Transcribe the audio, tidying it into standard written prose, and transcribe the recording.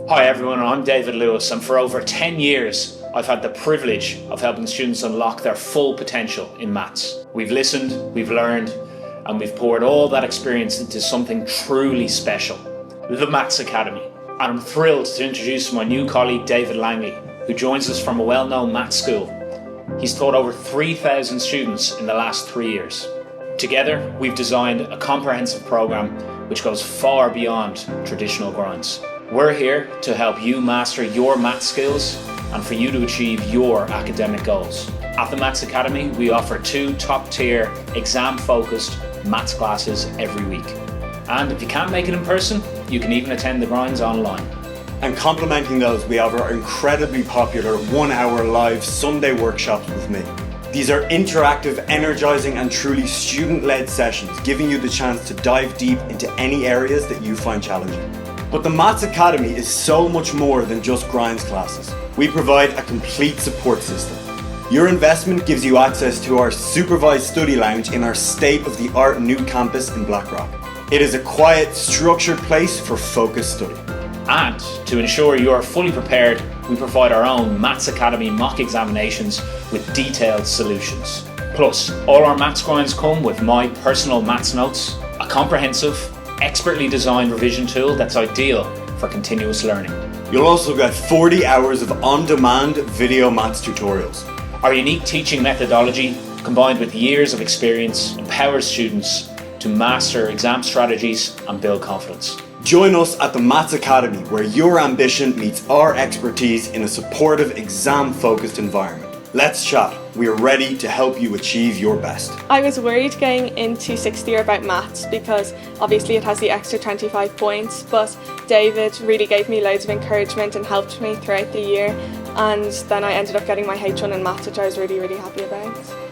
Hi everyone, I'm David Lewis, and for over 10 years I've had the privilege of helping students unlock their full potential in maths. We've listened, we've learned, and we've poured all that experience into something truly special, the Maths Academy. And I'm thrilled to introduce my new colleague David Langley, who joins us from a well-known maths school. He's taught over 3,000 students in the last 3 years. Together, we've designed a comprehensive program which goes far beyond traditional grinds. We're here to help you master your math skills and for you to achieve your academic goals. At the Maths Academy, we offer 2 top-tier, exam-focused maths classes every week. And if you can't make it in person, you can even attend the grinds online. And complementing those, we have our incredibly popular 1-hour live Sunday workshops with me. These are interactive, energizing, and truly student-led sessions, giving you the chance to dive deep into any areas that you find challenging. But the Maths Academy is so much more than just grinds classes. We provide a complete support system. Your investment gives you access to our Supervised Study Lounge in our state-of-the-art new campus in Blackrock. It is a quiet, structured place for focused study. And to ensure you are fully prepared, we provide our own Maths Academy mock examinations with detailed solutions. Plus, all our maths grinds come with my personal maths notes, a comprehensive, expertly designed revision tool that's ideal for continuous learning. You'll also get 40 hours of on-demand video maths tutorials. Our unique teaching methodology, combined with years of experience, empowers students to master exam strategies and build confidence. Join us at the Maths Academy, where your ambition meets our expertise in a supportive, exam-focused environment. Let's chat. We are ready to help you achieve your best. I was worried going into 6th year about maths because obviously it has the extra 25 points, but David really gave me loads of encouragement and helped me throughout the year, and then I ended up getting my H1 in maths, which I was really happy about.